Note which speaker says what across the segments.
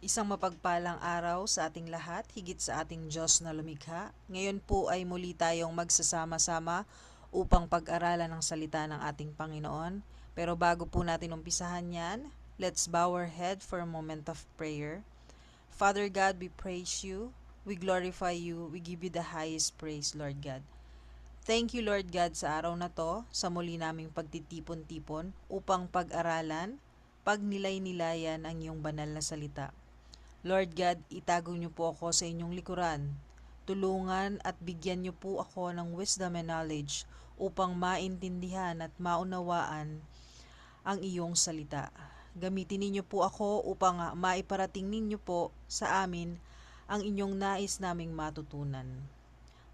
Speaker 1: Isang mapagpalang araw sa ating lahat, higit sa ating Diyos na lumikha. Ngayon po ay muli tayong magsasama-sama upang pag-aralan ng salita ng ating Panginoon. Pero bago po natin umpisahan yan, let's bow our head for a moment of prayer. Father God, we praise you, we glorify you, we give you the highest praise, Lord God. Thank you, Lord God, sa araw na to, sa muli naming pagtitipon-tipon upang pag-aralan, pagnilay-nilayan ang iyong banal na salita. Lord God, itago niyo po ako sa inyong likuran. Tulungan at bigyan niyo po ako ng wisdom and knowledge upang maintindihan at maunawaan ang iyong salita. Gamitin ninyo po ako upang maiparating ninyo po sa amin ang inyong nais naming matutunan.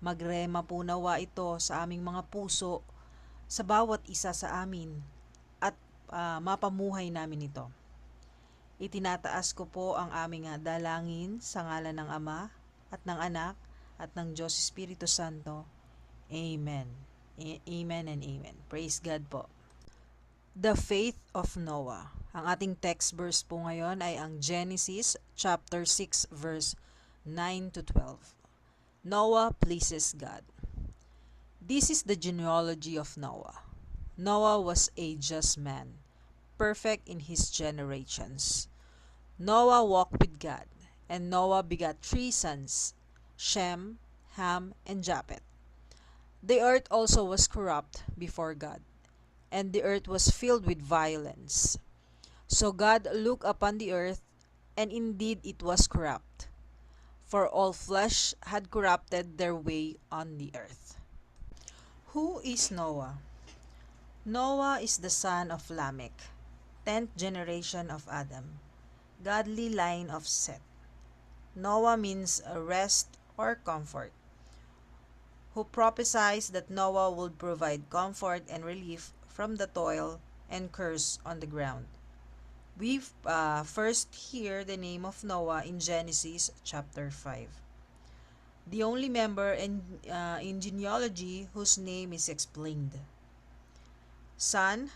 Speaker 1: Magrema po nawa ito sa aming mga puso, sa bawat isa sa amin, at mapamuhay namin ito. Itinataas ko po ang aming dalangin sa ngalan ng Ama at ng Anak at ng Diyos Espiritu Santo. Amen. Amen and amen. Praise God po. The faith of Noah. Ang ating text verse po ngayon ay ang Genesis chapter 6 verse 9 to 12. Noah pleases God. This is the genealogy of Noah. Noah was a just man, perfect in his generations. Noah walked with God, and Noah begat 3 sons, Shem, Ham, and Japheth. The earth also was corrupt before God, and the earth was filled with violence. So God looked upon the earth, and indeed it was corrupt, for all flesh had corrupted their way on the earth. Who is Noah? Noah is the son of Lamech, 10th generation of Adam, godly line of Seth. Noah means rest or comfort, who prophesies that Noah would provide comfort and relief from the toil and curse on the ground. We first hear the name of Noah in Genesis chapter 5. The only member in genealogy whose name is explained. Son,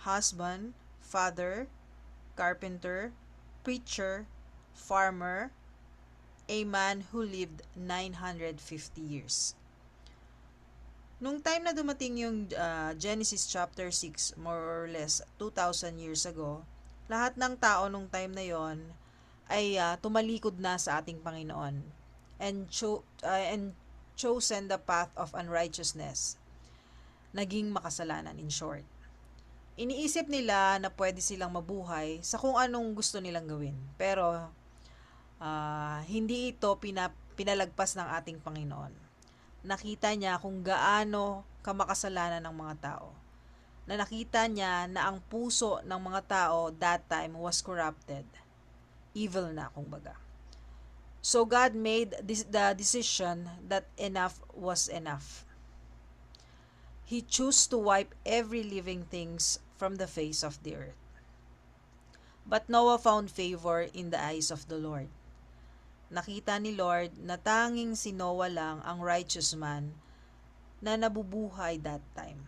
Speaker 1: husband, father, carpenter, preacher, farmer, a man who lived 950 years. Nung time na dumating yung Genesis chapter 6, more or less 2,000 years ago, lahat ng tao nung time na yon ay tumalikod na sa ating Panginoon and chosen the path of unrighteousness. Naging makasalanan, in short. Iniisip nila na pwede silang mabuhay sa kung anong gusto nilang gawin. Pero hindi ito pinalagpas ng ating Panginoon. Nakita niya kung gaano kamakasalanan ng mga tao. Na nakita niya na ang puso ng mga tao that time was corrupted. Evil na, kumbaga. So God made the decision that enough was enough. He chose to wipe every living things from the face of the earth. But Noah found favor in the eyes of the Lord. Nakita ni Lord na tanging si Noah lang ang righteous man na nabubuhay that time.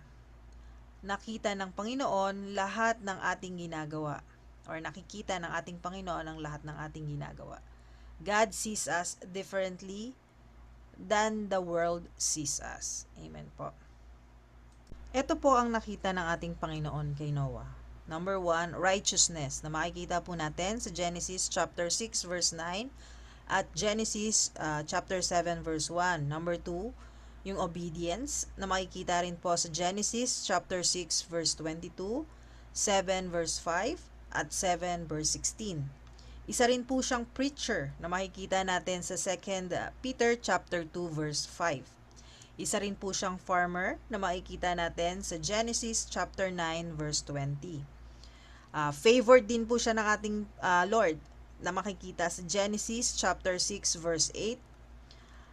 Speaker 1: Nakita ng Panginoon lahat ng ating ginagawa, or nakikita ng ating Panginoon ang lahat ng ating ginagawa. God sees us differently than the world sees us. Amen po. Ito po ang nakita ng ating Panginoon kay Noah. Number 1, righteousness, na makikita po natin sa Genesis chapter 6 verse 9 at Genesis chapter 7 verse 1. Number 2, yung obedience, na makikita rin po sa Genesis chapter 6 verse 22, 7 verse 5 at 7 verse 16. Isa rin po siyang preacher na makikita natin sa 2 Peter chapter 2 verse 5. Isa rin po siyang farmer na makikita natin sa Genesis chapter 9 verse 20. Favored din po siya ng ating Lord na makikita sa Genesis chapter 6 verse 8.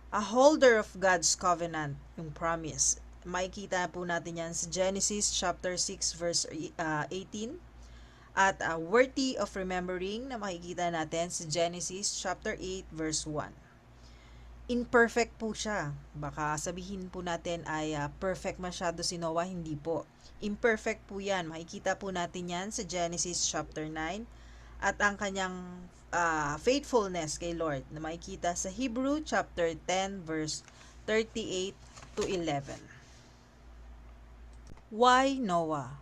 Speaker 1: A holder of God's covenant, yung promise. Makikita po natin yan sa Genesis chapter 6 verse 18. At worthy of remembering na makikita natin sa Genesis chapter 8 verse 1. Imperfect po siya. Baka sabihin po natin ay perfect masyado si Noah, hindi po. Imperfect po yan. Makikita po natin yan sa Genesis chapter 9 at ang kanyang faithfulness kay Lord na makikita sa Hebrew chapter 10 verse 38 to 11. Why Noah?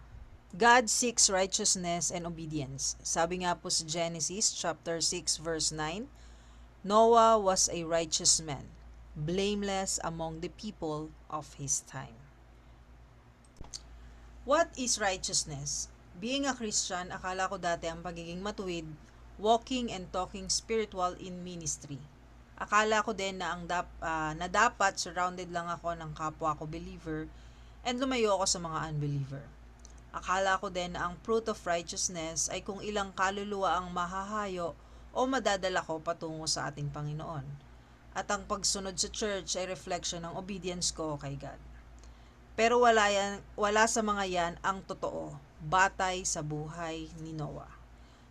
Speaker 1: God seeks righteousness and obedience. Sabi nga po sa Genesis chapter 6 verse 9, Noah was a righteous man, blameless among the people of his time. What is righteousness? Being a Christian, akala ko dati ang pagiging matuwid, walking and talking spiritual in ministry. Akala ko din na na dapat surrounded lang ako ng kapwa ko believer and lumayo ako sa mga unbeliever. Akala ko din na ang fruit of righteousness ay kung ilang kaluluwa ang mahahayo o madadala ko patungo sa ating Panginoon. At ang pagsunod sa church ay reflection ng obedience ko kay God. Pero wala sa mga yan ang totoo, batay sa buhay ni Noah.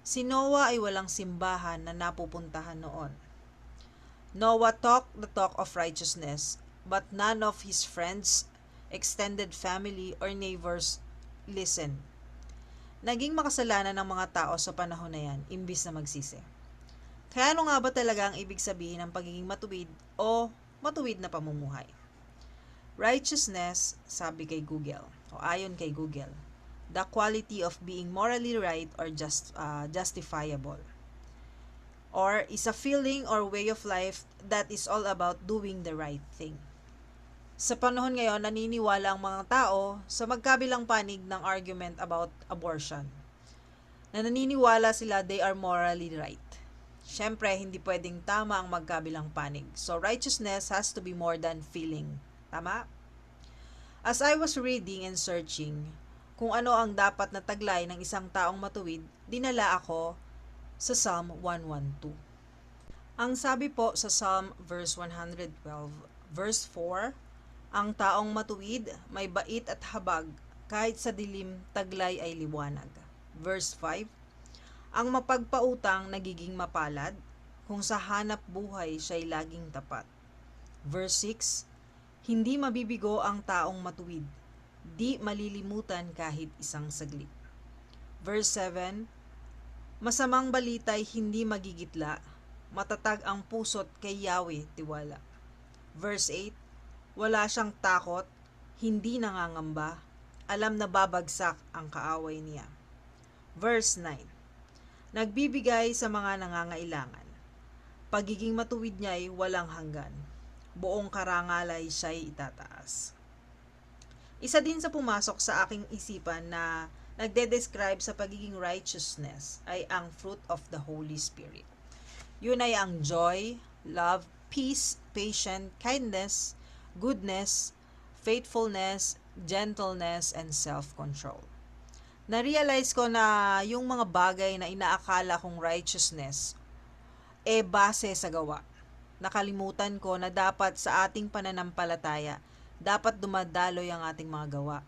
Speaker 1: Si Noah ay walang simbahan na napupuntahan noon. Noah talked the talk of righteousness, but none of his friends, extended family, or neighbors listened. Naging makasalanan ng mga tao sa panahon na yan, imbis na magsisi. Kaya ano nga ba talaga ang ibig sabihin ng pagiging matuwid o matuwid na pamumuhay? Righteousness, sabi kay Google, o ayon kay Google, the quality of being morally right or justifiable. Or is a feeling or way of life that is all about doing the right thing. Sa panahon ngayon, naniniwala ang mga tao sa magkabilang panig ng argument about abortion. Naniniwala sila they are morally right. Siyempre, hindi pwedeng tama ang magkabilang panig. So, righteousness has to be more than feeling. Tama? As I was reading and searching kung ano ang dapat na taglay ng isang taong matuwid, dinala ako sa Psalm 112. Ang sabi po sa Psalm verse 112, verse 4, ang taong matuwid may bait at habag, kahit sa dilim taglay ay liwanag. Verse 5, ang mapagpautang nagiging mapalad, kung sa hanap buhay siya'y laging tapat. Verse 6, hindi mabibigo ang taong matuwid, di malilimutan kahit isang saglit. Verse 7, masamang balita'y hindi magigitla, matatag ang puso't kay Yahweh tiwala. Verse 8, wala siyang takot, hindi nangangamba, alam na babagsak ang kaaway niya. Verse 9, nagbibigay sa mga nangangailangan. Pagiging matuwid niya'y walang hanggan. Buong karangalay siya'y itataas. Isa din sa pumasok sa aking isipan na nagde-describe sa pagiging righteousness ay ang fruit of the Holy Spirit. Yun ay ang joy, love, peace, patience, kindness, goodness, faithfulness, gentleness, and self-control. Na-realize ko na yung mga bagay na inaakala kong righteousness base sa gawa. Nakalimutan ko na dapat sa ating pananampalataya, dapat dumadaloy ang ating mga gawa.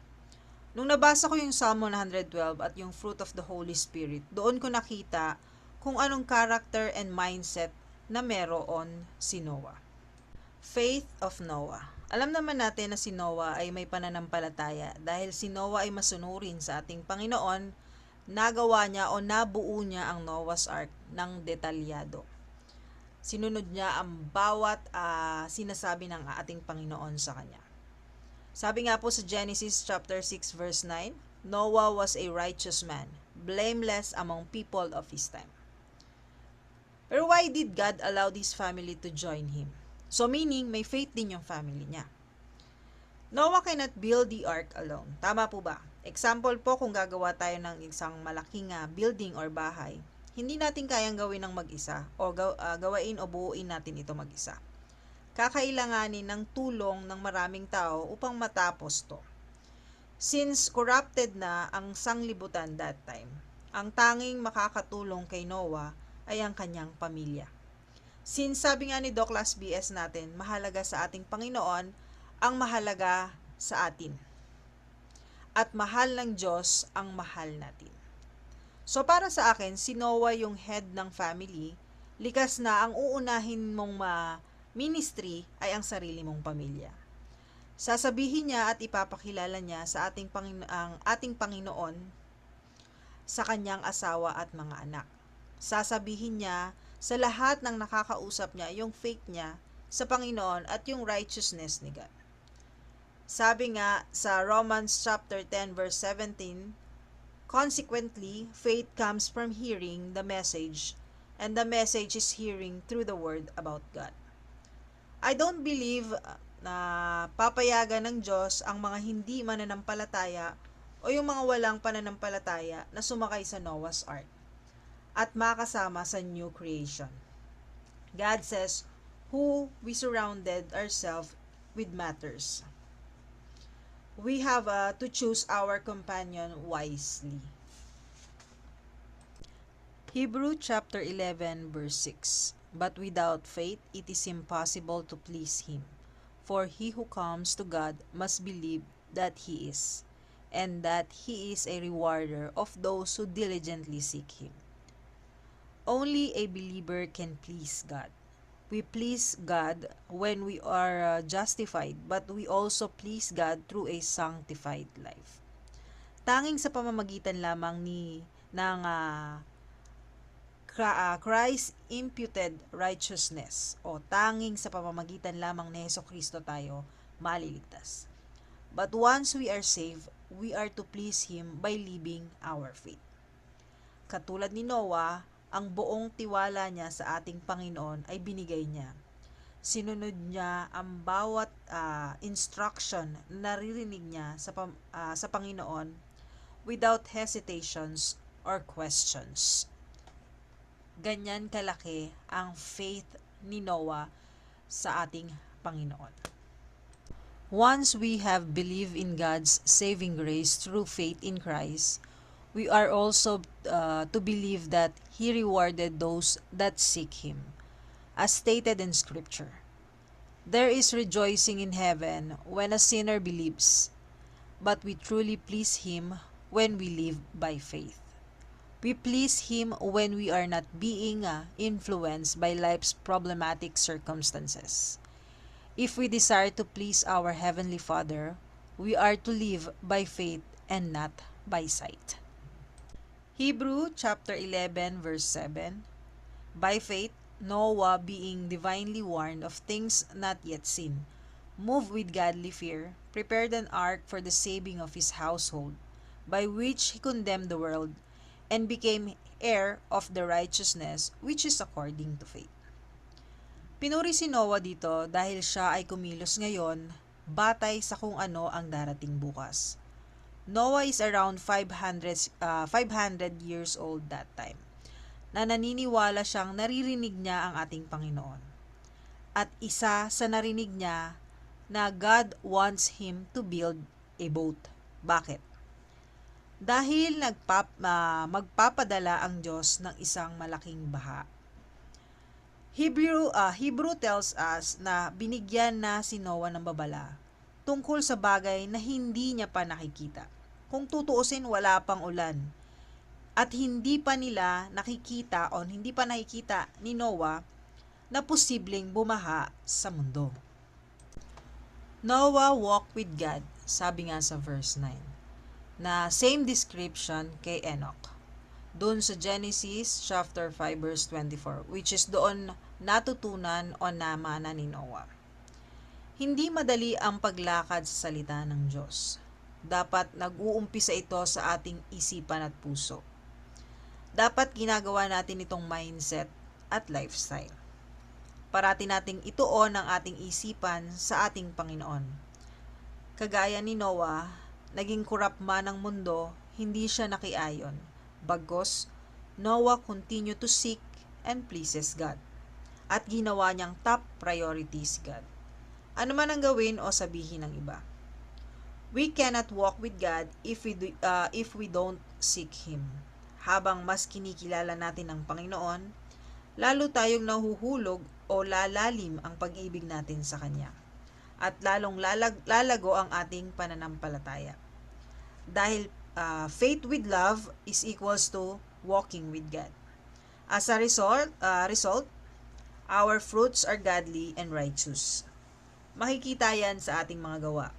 Speaker 1: Nung nabasa ko yung Psalm 112 at yung fruit of the Holy Spirit, doon ko nakita kung anong character and mindset na meron si Noah. Faith of Noah. Alam naman natin na si Noah ay may pananampalataya dahil si Noah ay masunurin sa ating Panginoon, nagawa niya o nabuo niya ang Noah's Ark ng detalyado. Sinunod niya ang bawat sinasabi ng ating Panginoon sa kanya. Sabi nga po sa Genesis chapter 6 verse 9, Noah was a righteous man, blameless among people of his time. Pero why did God allow this family to join him? So meaning, may faith din yung family niya. Noah cannot build the ark alone. Tama po ba? Example po, kung gagawa tayo ng isang malaking building or bahay, hindi natin kayang gawin ng mag-isa o gawain o buuin natin ito mag-isa. Kakailanganin ng tulong ng maraming tao upang matapos to. Since corrupted na ang sanglibutan that time, ang tanging makakatulong kay Noah ay ang kanyang pamilya. Since sabi nga ni Douglas B.S. natin, mahalaga sa ating Panginoon ang mahalaga sa atin. At mahal ng Diyos ang mahal natin. So para sa akin, si Noah yung head ng family, likas na ang uunahin mong ministry ay ang sarili mong pamilya. Sasabihin niya at ipapakilala niya sa ang ating Panginoon sa kanyang asawa at mga anak. Sasabihin niya sa lahat ng nakakausap niya yung faith niya sa Panginoon at yung righteousness ni God. Sabi nga sa Romans chapter 10 verse 17, consequently, faith comes from hearing the message, and the message is hearing through the word about God. I don't believe na papayagan ng Diyos ang mga hindi mananampalataya o yung mga walang pananampalataya na sumakay sa Noah's Ark at makasama sa new creation. God says, who we surrounded ourselves with matters. We have to choose our companion wisely. Hebrew chapter 11 verse 6. But without faith it is impossible to please him. For he who comes to God must believe that he is, and that he is a rewarder of those who diligently seek him. Only a believer can please God. We please God when we are justified, but we also please God through a sanctified life. Tanging sa pamamagitan lamang ng Christ imputed righteousness o tanging sa pamamagitan lamang ni Hesukristo tayo maliligtas. But once we are saved, we are to please Him by living our faith. Katulad ni Noah, ang buong tiwala niya sa ating Panginoon ay binigay niya. Sinunod niya ang bawat instruction na naririnig niya sa Panginoon without hesitations or questions. Ganyan kalaki ang faith ni Noah sa ating Panginoon. Once we have believed in God's saving grace through faith in Christ, we are also to believe that He rewarded those that seek Him, as stated in Scripture. There is rejoicing in heaven when a sinner believes, but we truly please Him when we live by faith. We please Him when we are not being influenced by life's problematic circumstances. If we desire to please our Heavenly Father, we are to live by faith and not by sight. Hebrew chapter 11 verse 7. By faith, Noah, being divinely warned of things not yet seen, moved with godly fear, prepared an ark for the saving of his household, by which he condemned the world, and became heir of the righteousness which is according to faith. Pinuri si Noah dito dahil siya ay kumilos ngayon batay sa kung ano ang darating bukas. Noah is around 500 years old that time, na naniniwala siyang naririnig niya ang ating Panginoon. At isa sa narinig niya na God wants him to build a boat. Bakit? Dahil magpapadala ang Diyos ng isang malaking baha. Hebrew tells us na binigyan na si Noah ng babala tungkol sa bagay na hindi niya pa nakikita. Kung tutuusin, wala pang ulan. At hindi pa nakikita ni Noah na posibleng bumaha sa mundo. Noah walked with God, sabi nga sa verse 9, na same description kay Enoch. Doon sa Genesis chapter 5 verse 24, which is doon natutunan o namana ni Noah. Hindi madali ang paglakad sa salita ng Diyos. Dapat nag-uumpisa ito sa ating isipan at puso. Dapat ginagawa natin itong mindset at lifestyle. Parati nating ituon ang ating isipan sa ating Panginoon. Kagaya ni Noah, naging kurap man ang mundo, hindi siya nakiayon. Bagkus, Noah continued to seek and pleases God. At ginawa niyang top priorities God. Ano man ang gawin o sabihin ng iba. We cannot walk with God if we don't seek Him. Habang mas kinikilala natin ang Panginoon, lalo tayong nahuhulog o lalalim ang pag-ibig natin sa Kanya. At lalong lalago ang ating pananampalataya. Dahil faith with love is equals to walking with God. As a result, our fruits are godly and righteous. Makikita yan sa ating mga gawa.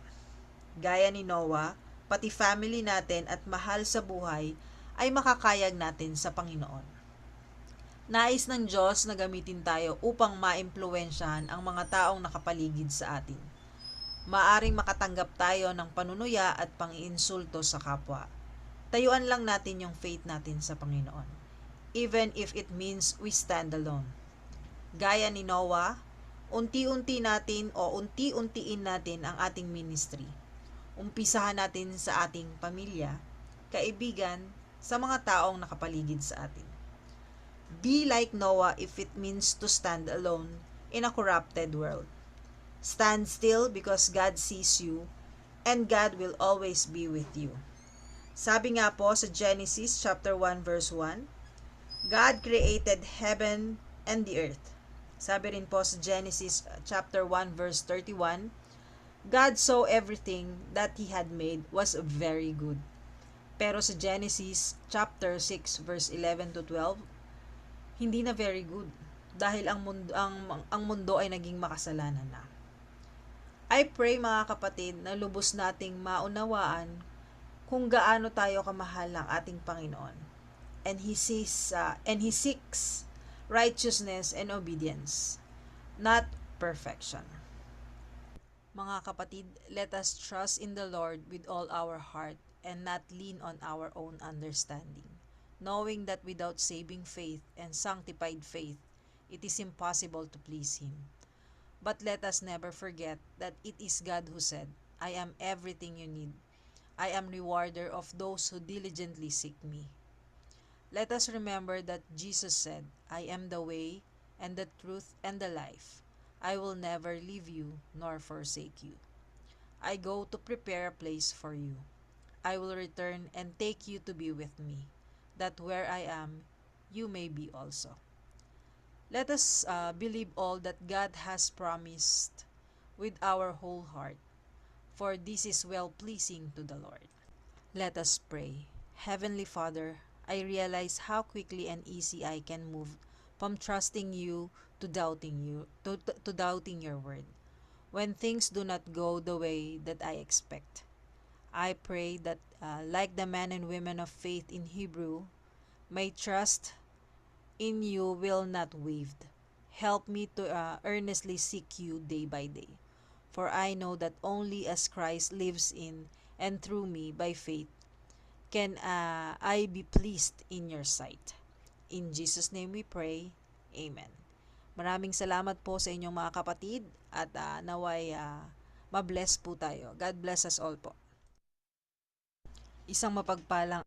Speaker 1: Gaya ni Noah, pati family natin at mahal sa buhay ay makakayag natin sa Panginoon. Nais ng Diyos na gamitin tayo upang maimpluwensyahan ang mga taong nakapaligid sa atin. Maaring makatanggap tayo ng panunuya at pang-iinsulto sa kapwa. Tayuan lang natin yung faith natin sa Panginoon, even if it means we stand alone. Gaya ni Noah, unti-untiin natin ang ating ministry. Umpisahan natin sa ating pamilya, kaibigan, sa mga taong nakapaligid sa atin. Be like Noah if it means to stand alone in a corrupted world. Stand still because God sees you and God will always be with you. Sabi nga po sa Genesis chapter 1 verse 1, God created heaven and the earth. Sabi rin po sa Genesis chapter 1 verse 31, God saw everything that He had made was very good. Pero sa Genesis chapter 6 verse 11 to 12, hindi na very good dahil ang mundo ay naging makasalanan na. I pray mga kapatid na lubos nating maunawaan kung gaano tayo kamahal ng ating Panginoon. And He seeks righteousness and obedience, not perfection. Mga kapatid, let us trust in the Lord with all our heart and not lean on our own understanding, knowing that without saving faith and sanctified faith, it is impossible to please Him. But let us never forget that it is God who said, I am everything you need. I am rewarder of those who diligently seek me. Let us remember that Jesus said, I am the way and the truth and the life. I will never leave you nor forsake you. I go to prepare a place for you. I will return and take you to be with me, that where I am, you may be also. Let us believe all that God has promised with our whole heart, for this is well-pleasing to the Lord. Let us pray. Heavenly Father, I realize how quickly and easy I can move from trusting you to doubting your word. When things do not go the way that I expect, I pray that like the men and women of faith in Hebrew, my trust in you will not waver. Help me to earnestly seek you day by day. For I know that only as Christ lives in and through me by faith can I be pleased in your sight. In Jesus' name we pray. Amen. Maraming salamat po sa inyong mga kapatid at naway mabless po tayo. God bless us all po. Isang mapagpalang